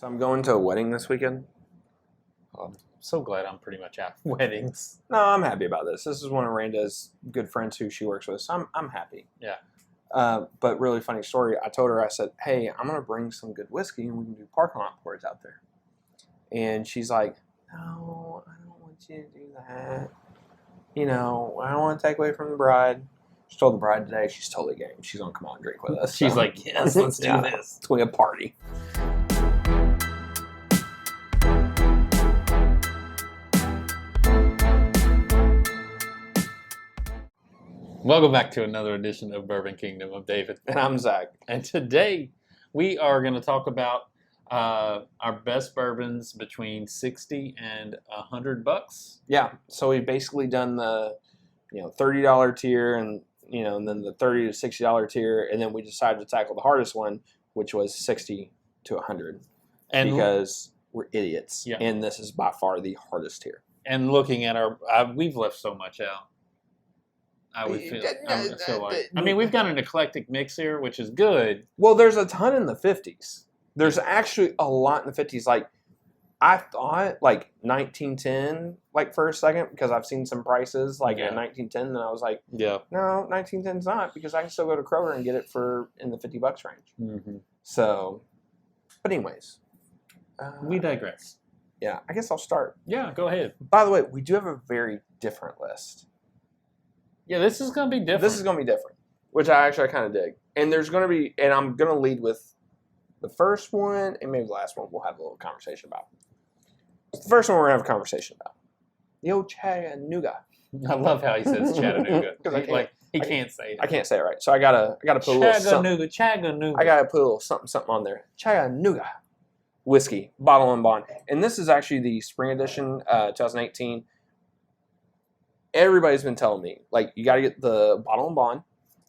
So I'm going to a wedding this weekend. I'm so glad I'm pretty much out of weddings. No, I'm happy about this. This is one of Randa's good friends who she works with, so I'm happy. Yeah. But really funny story. I told her, I said, hey, I'm going to bring some good whiskey and we can do parking lot pours out there. And she's like, no, I don't want you to do that. You know, I don't want to take away from the bride. She told the bride today she's totally game. She's going to come out and drink with us. She's like, yes, let's do this. It's going to be a party. Welcome back to another edition of Bourbon Kingdom. I'm David. And I'm Zach. And today we are going to talk about our best bourbons between $60 and $100. Yeah. So we've basically done the, $30 tier and, and then the $30 to $60 tier. And then we decided to tackle the hardest one, which was $60 to $100. And because we're idiots. Yeah. And this is by far the hardest tier. And looking at we've left so much out. I feel like. I mean, we've got an eclectic mix here, which is good. Well, there's a ton in the 50s. There's actually a lot in the 50s. Like, I thought, 1910, for a second, because I've seen some prices, at 1910, and I was like, yeah, no, 1910's not, because I can still go to Kroger and get it for in the $50 range. Mm-hmm. So, but anyways. We digress. Yeah, I guess I'll start. Yeah, go ahead. By the way, we do have a very different list. Yeah, this is going to be different. This is going to be different, which I kind of dig. And there's going to be, and I'm going to lead with the first one, and maybe the last one we'll have a little conversation about. The first one we're going to have a conversation about. The old Chattanooga. I love how he says Chattanooga. Because he can't say it. I can't say it right. So I gotta put a little something. Chattanooga. I gotta put a little something on there. Chattanooga whiskey, bottle and bond. And this is actually the spring edition, 2018. Everybody's been telling me, you got to get the bottle and bond,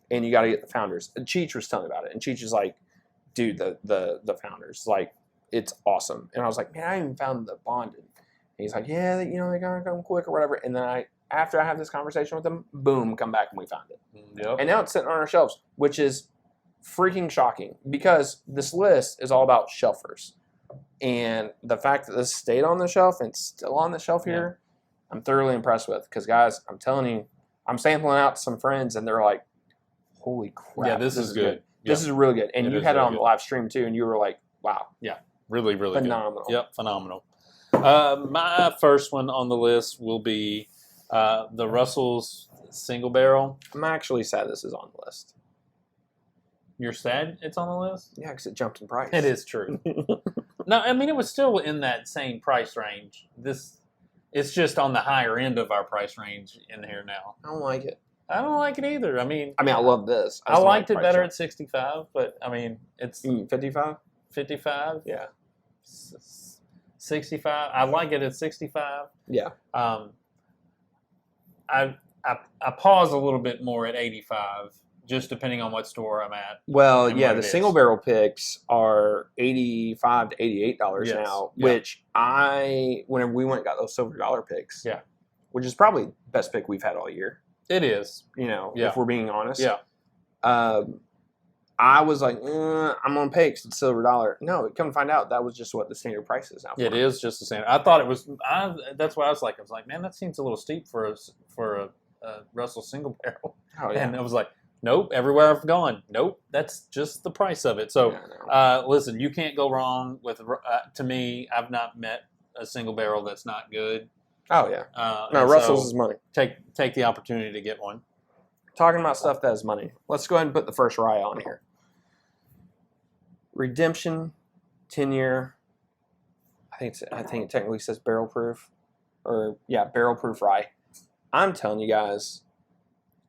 and you got to get the founders. And Cheech was telling me about it, and Cheech is like, dude, the founders, it's awesome. And I was like, man, I even found the bonded. And he's like, yeah, they gotta come quick or whatever. And then after I have this conversation with him, boom, come back and we found it. Yep. And now it's sitting on our shelves, which is freaking shocking because this list is all about shelfers. And the fact that this stayed on the shelf and it's still on the shelf here, I'm thoroughly impressed with. Because, guys, I'm telling you, I'm sampling out to some friends, and they're like, holy crap. Yeah, this is good. This is really good. And you had it on the live stream, too, and you were like, wow. Yeah, really, really phenomenal. Good. Yep, phenomenal. My first one on the list will be the Russell's Single Barrel. I'm actually sad this is on the list. You're sad it's on the list? Yeah, because it jumped in price. It is true. No, I mean, it was still in that same price range. It's just on the higher end of our price range in here now. I don't like it. I don't like it either. I mean, I love this. I liked it better at 65, but I mean, it's 55? 55? Yeah. 65. I like it at 65. Yeah. I pause a little bit more at 85, just depending on what store I'm at. Well, yeah, the single barrel picks are $85 to $88 now, which whenever we went and got those silver dollar picks, which is probably the best pick we've had all year. It is. If we're being honest. Yeah. I was like, I'm on pay because it's silver dollar. No, come to find out, that was just what the standard price is now. It is just the standard. I thought it was. That's why I was like, man, that seems a little steep for a Russell single barrel. Oh, yeah. And I was like, nope. Everywhere I've gone, nope. That's just the price of it. So, listen, you can't go wrong with. To me, I've not met a single barrel that's not good. Oh yeah. Russell's is money. Take the opportunity to get one. Talking about stuff that is money. Let's go ahead and put the first rye on here. Redemption, 10-year. I think it technically says barrel proof, barrel proof rye. I'm telling you guys,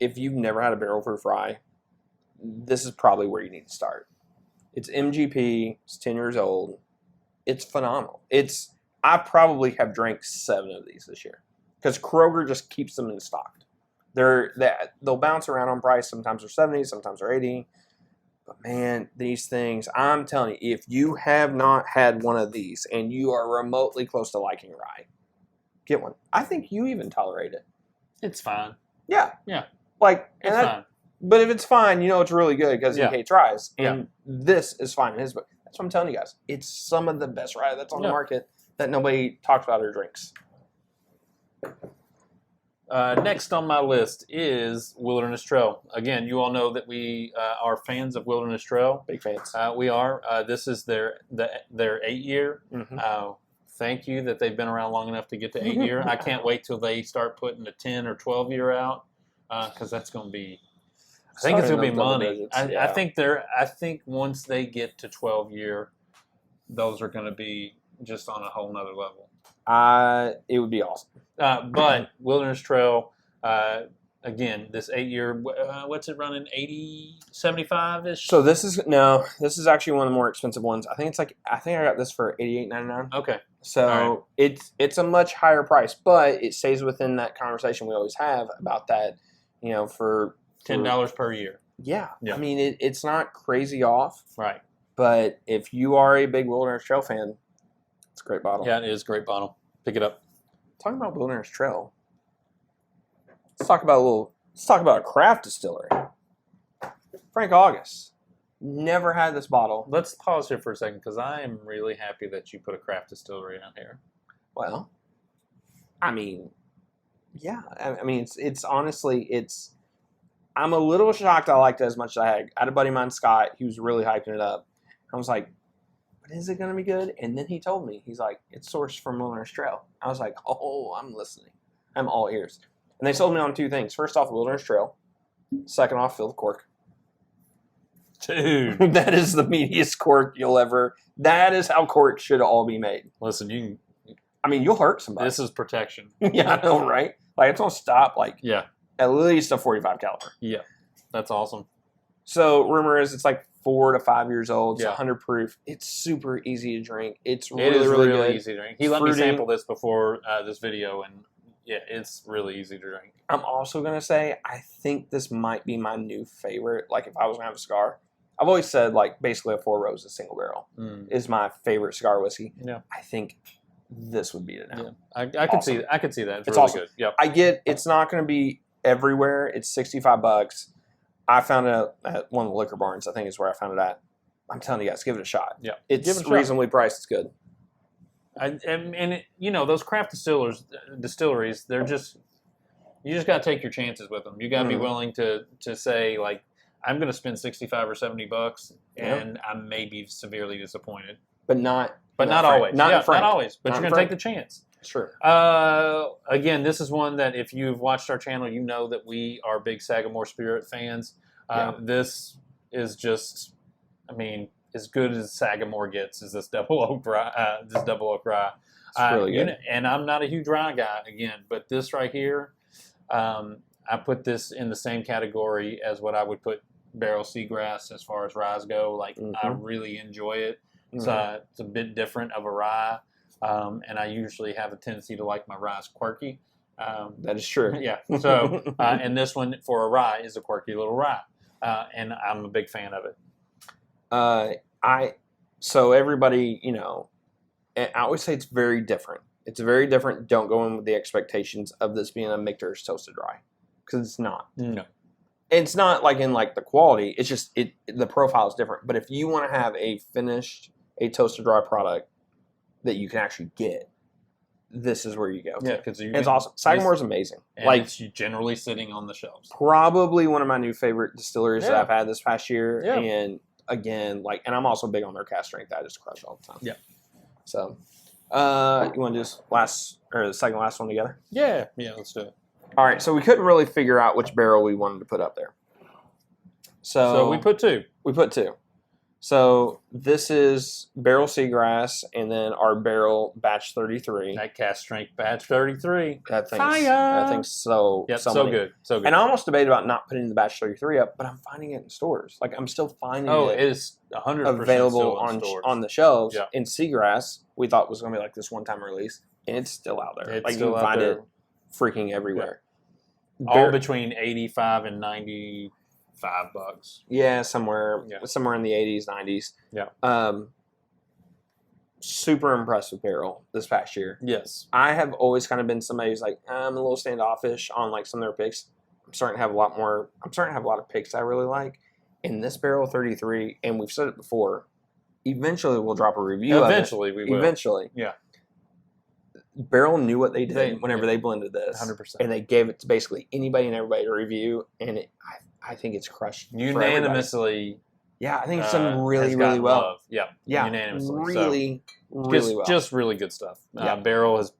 if you've never had a barrel proof rye, this is probably where you need to start. It's MGP. It's 10 years old. It's phenomenal. I probably have drank 7 of these this year because Kroger just keeps them in stock. They'll bounce around on price. Sometimes they're 70, sometimes they're 80. But man, these things, I'm telling you, if you have not had one of these and you are remotely close to liking rye, get one. I think you even tolerate it. It's fine. Yeah. Yeah. It's fine. But if it's fine, it's really good because he hates ryes. And this is fine in his book. That's what I'm telling you guys. It's some of the best rye that's on the Yeah. market that nobody talks about or drinks. Next on my list is Wilderness Trail. Again, you all know that we are fans of Wilderness Trail. Big fans. We are. This is their 8-year. Mm-hmm. Thank you that they've been around long enough to get to 8-year. I can't wait till they start putting a 10 or 12-year out because that's going to be. I think it's going to be money. I think once they get to 12-year, those are going to be just on a whole nother level. It would be awesome. But Wilderness Trail, again, this 8-year, what's it running? 75-ish? So this is actually one of the more expensive ones. I think I got this for $88.99. Okay. So right. it's a much higher price, but it stays within that conversation we always have about that, for $10 per year. Yeah. I mean, it's not crazy off. Right. But if you are a big Wilderness Trail fan, it's a great bottle. Yeah, it is a great bottle. Pick it up. Talking about Wilderness Trail, let's talk about a craft distillery. Frank August. Never had this bottle. Let's pause here for a second because I am really happy that you put a craft distillery out here. Well, I mean, yeah. I mean, it's honestly, I'm a little shocked I liked it as much as I had. I had a buddy of mine, Scott. He was really hyping it up. I was like, but is it going to be good? And then he told me, he's like, it's sourced from Wilderness Trail. I was like, oh, I'm listening. I'm all ears. And they sold me on two things. First off, Wilderness Trail. Second off, fill the cork. Dude. That is the meatiest cork you'll ever. That is how cork should all be made. Listen, you'll hurt somebody. This is protection. Yeah, I know, right? Like, it's going to stop, yeah, at least a 45 caliber. Yeah, that's awesome. So, rumor is it's like 4 to 5 years old. It's 100 proof. It's super easy to drink. It's really good. Easy to drink. He let me sample this before this video, and yeah, it's really easy to drink. I'm also going to say, I think this might be my new favorite. Like, if I was going to have a cigar, I've always said, like, basically a Four Roses single barrel is my favorite cigar whiskey. Yeah. I think this would beat it now. Yeah. I could see that. It's really awesome. Good. Yep. I get it's not going to be everywhere. It's $65. I found it at one of the liquor barns, I think is where I found it at. I'm telling you guys, give it a shot. Yeah. It's reasonably priced. It's good. Those craft distilleries, they're just, you just got to take your chances with them. You got to be willing to say, like, I'm going to spend $65 or $70 and I may be severely disappointed. But not always. Not always. But you're going to take the chance. Sure. Again, this is one that if you've watched our channel, you know that we are big Sagamore Spirit fans. This is just, as good as Sagamore gets is this double oak rye. It's really good. And I'm not a huge rye guy again, but this right here, I put this in the same category as what I would put barrel seagrass as far as ryes go. Like, I really enjoy it. It's a bit different of a rye, and I usually have a tendency to like my ryes quirky. That is true. Yeah. So, and this one for a rye is a quirky little rye, and I'm a big fan of it. So everybody, I always say it's very different. It's very different. Don't go in with the expectations of this being a Michter's toasted rye, because it's not. No. It's not like in like the quality. It's just the profile is different. But if you want to have a toasted rye product that you can actually get, this is where you go. Yeah, because it's awesome. Sagamore is amazing. And it's generally sitting on the shelves. Probably one of my new favorite distilleries that I've had this past year. Yeah. And again, and I'm also big on their cast strength. I just crush all the time. Yeah. So, you want to do this the second last one together? Yeah, let's do it. All right, so we couldn't really figure out which barrel we wanted to put up there. So we put two. We put two. So this is barrel seagrass, and then our barrel batch 33. That cast strength batch 33. That thing's so yep, so good. So good. And I almost debated about not putting the batch 33 up, but I'm finding it in stores. Like, I'm still finding it is 100% available on the shelves. Yeah. In seagrass, we thought was going to be like this one-time release, and it's still out there. It's you can find it freaking everywhere. Yeah. All between $85 and $95. Yeah, somewhere in the 80s, 90s. Yeah. Super impressed with barrel this past year. Yes. I have always kind of been somebody who's like, I'm a little standoffish on like some of their picks. I'm starting to have a lot of picks I really like. And this barrel 33, and we've said it before, Eventually, we'll drop a review. Eventually, we will. Eventually, yeah. Barrel knew what they did whenever they blended this, 100%, and they gave it to basically anybody and everybody to review, and I think it's crushed unanimously. Yeah, I think it's done really, really well. Love. Yeah, unanimously. Really, really well. Just really good stuff. Barrel has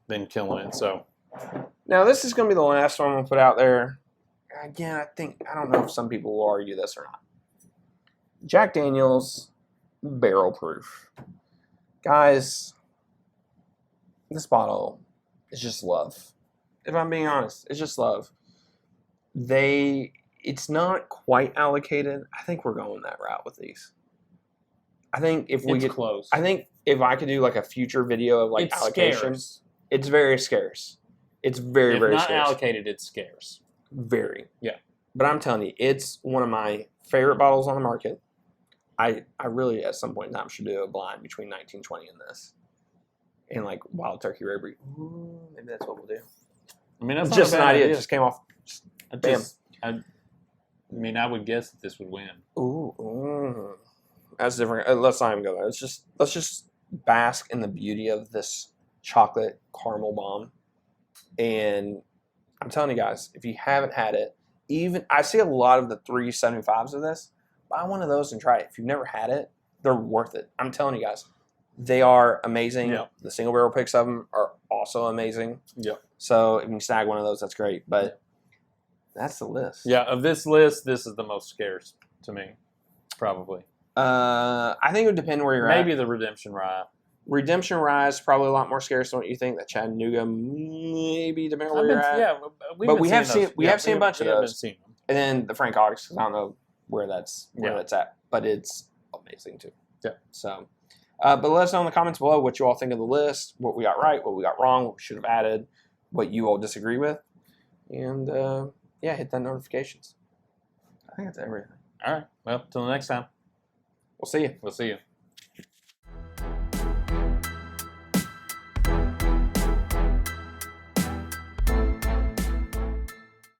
been killing it. So now this is going to be the last one we'll put out there. Again, I don't know if some people will argue this or not. Jack Daniel's barrel proof, guys. This bottle is just love. If I'm being honest, it's just love. It's not quite allocated. I think we're going that route with these. I think if we get close. I think if I could do like a future video of like allocation, scarce. It's very scarce. It's very, very not scarce. allocated, it's scarce. Very. Yeah. But I'm telling you, it's one of my favorite bottles on the market. I really at some point in time should do a blind between 1920 and this. And like Wild Turkey Red Breed. Ooh, maybe that's what we'll do. I mean, that's just not an a bad idea. idea. It just came off. Bam. I would guess that this would win. Ooh. That's different. Let's not even go there. Let's just bask in the beauty of this chocolate caramel bomb. And I'm telling you guys, if you haven't had it, I see a lot of the 375s of this. Buy one of those and try it. If you've never had it, they're worth it. I'm telling you guys. They are amazing. Yeah. The single barrel picks of them are also amazing. Yeah. So if you can snag one of those, that's great. But that's the list. Yeah, of this list, this is the most scarce to me, probably. I think it would depend where you're at. Maybe the Redemption Rye. Redemption Rye is probably a lot more scarce than what you think. That Chattanooga, maybe depending on where you're at. Yeah, we have seen a bunch of those. Seen them. And then the Frank Ox, because I don't know where that's at, but it's amazing too. Yeah. So, but let us know in the comments below what you all think of the list, what we got right, what we got wrong, what we should have added, what you all disagree with, and hit that notifications. I think that's everything. All right. Well, till the next time. We'll see you. We'll see you.